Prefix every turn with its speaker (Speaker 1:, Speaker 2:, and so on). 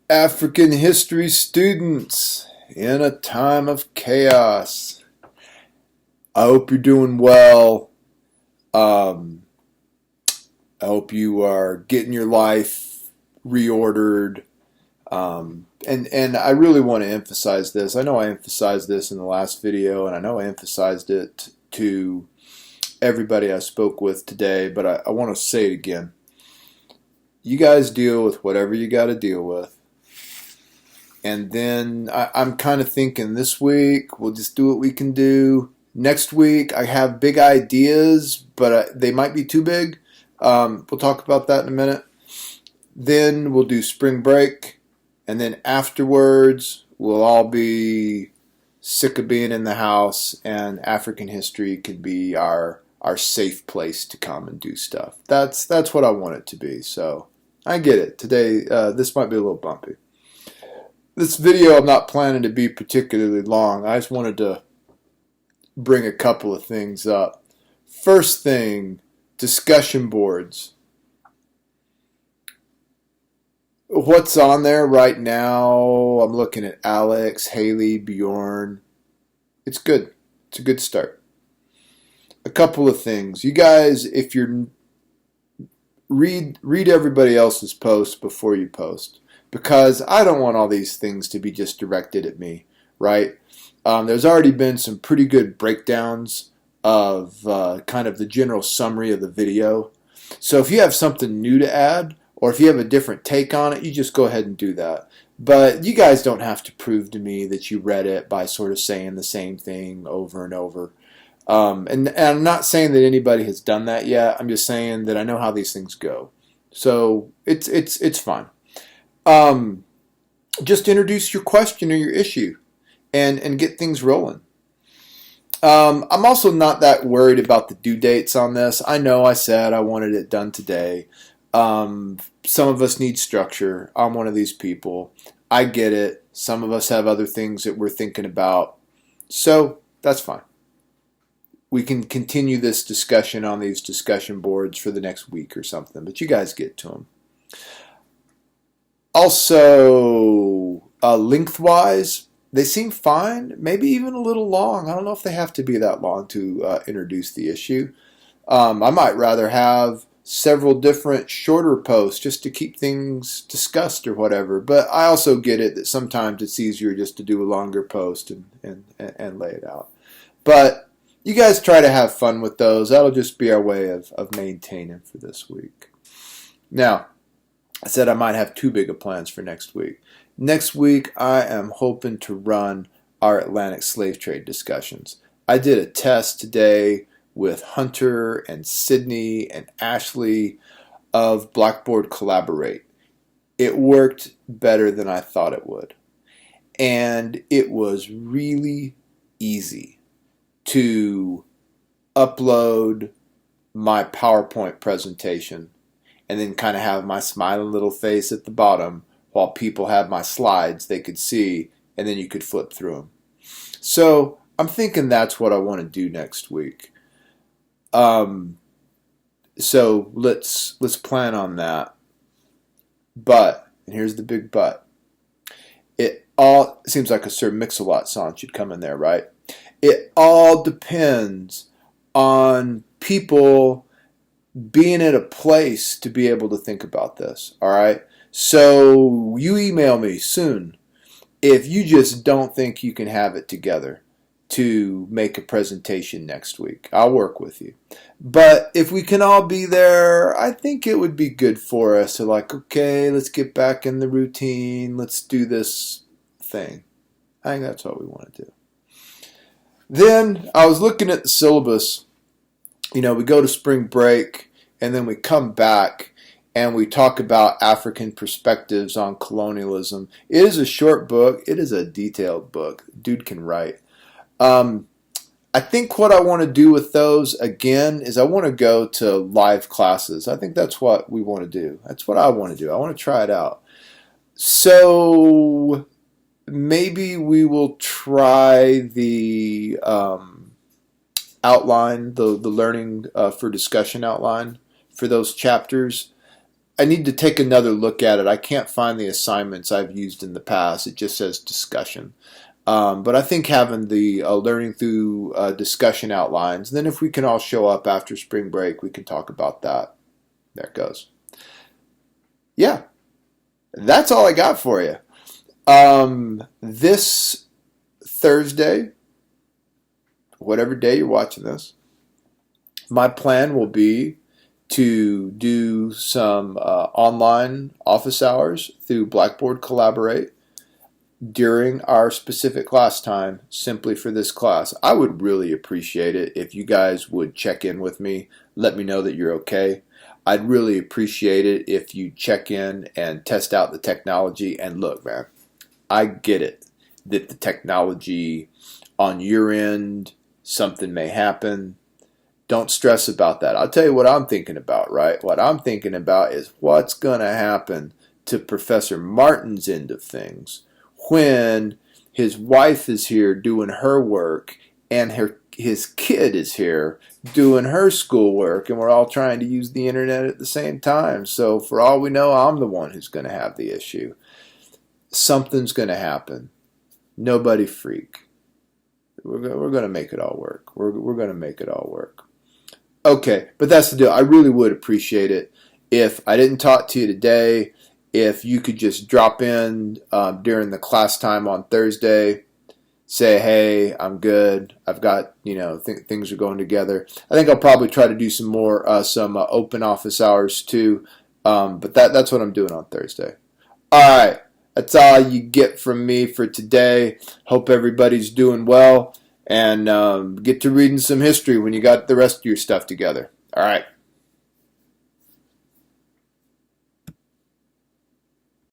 Speaker 1: African history students in a time of chaos. I hope you're doing well. I hope you are getting your life reordered. And I really want to emphasize this. I know I emphasized this in the last video, and I know I emphasized it to everybody I spoke with today, but I want to say it again. You guys deal with whatever you got to deal with. And then I'm kind of thinking this week, we'll just do what we can do. Next week, I have big ideas, but they might be too big. We'll talk about that in a minute. Then we'll do spring break. And then afterwards, we'll all be sick of being in the house, and African history can be our safe place to come and do stuff. That's what I want it to be. So I get it. Today, this might be a little bumpy. This video I'm not planning to be particularly long. I just wanted to bring a couple of things up. First thing, discussion boards. What's on there right now? I'm looking at Alex, Haley, Bjorn. It's good. It's a good start. A couple of things. You guys, if you're read everybody else's posts before you post, because I don't want all these things to be just directed at me, right? There's already been some pretty good breakdowns of kind of the general summary of the video. So if you have something new to add, or if you have a different take on it, you just go ahead and do that. But you guys don't have to prove to me that you read it by sort of saying the same thing over and over. And I'm not saying that anybody has done that yet. I'm just saying that I know how these things go. So it's fine. Just introduce your question or your issue and get things rolling. I'm also not that worried about the due dates on this. I know I said I wanted it done today. Some of us need structure. I'm one of these people. I get it. Some of us have other things that we're thinking about. So that's fine. We can continue this discussion on these discussion boards for the next week or something, but you guys get to them. Also, lengthwise, they seem fine, maybe even a little long. I don't know if they have to be that long to introduce the issue. I might rather have several different shorter posts just to keep things discussed or whatever. But I also get it that sometimes it's easier just to do a longer post and lay it out. But you guys try to have fun with those. That'll just be our way of maintaining for this week. Now, I said I might have too big of plans for next week. Next week, I am hoping to run our Atlantic slave trade discussions. I did a test today with Hunter and Sydney and Ashley of Blackboard Collaborate. It worked better than I thought it would. And it was really easy to upload my PowerPoint presentation and then kind of have my smiling little face at the bottom while people have my slides they could see, and then you could flip through them. So I'm thinking that's what I want to do next week. So let's plan on that. But, and here's the big but, it all seems like a Sir Mix-a-Lot song should come in there, right? It all depends on people being at a place to be able to think about this, all right? So you email me soon if you just don't think you can have it together to make a presentation next week. I'll work with you. But if we can all be there, I think it would be good for us to okay, let's get back in the routine. Let's do this thing. I think that's what we want to do. Then I was looking at the syllabus. We go to spring break and then we come back and we talk about African perspectives on colonialism. It is a short book. It is a detailed book. Dude can write. I think what I want to do with those, again, is I want to go to live classes. I think that's what we want to do. That's what I want to do. I want to try it out. So maybe we will try the outline, the learning for discussion outline for those chapters. I need to take another look at it. I can't find the assignments I've used in the past. It just says discussion. But I think having the learning through discussion outlines, and then if we can all show up after spring break, we can talk about that. There it goes. Yeah, that's all I got for you. This Thursday, whatever day you're watching this, my plan will be to do some online office hours through Blackboard Collaborate during our specific class time, simply for this class. I would really appreciate it if you guys would check in with me, let me know that you're okay. I'd really appreciate it if you check in and test out the technology. And look, man, I get it that the technology on your end, something may happen. Don't stress about that. I'll tell you what I'm thinking about, right? What I'm thinking about is what's going to happen to Professor Martin's end of things when his wife is here doing her work and his kid is here doing her schoolwork, and we're all trying to use the internet at the same time. So for all we know, I'm the one who's going to have the issue. Something's going to happen. Nobody freak. We're going to make it all work. We're going to make it all work. Okay, but that's the deal. I really would appreciate it if I didn't talk to you today, if you could just drop in during the class time on Thursday, say, hey, I'm good. I've got, things are going together. I think I'll probably try to do some more, open office hours too. But that's what I'm doing on Thursday. All right. That's all you get from me for today. Hope everybody's doing well. And get to reading some history when you got the rest of your stuff together. All right.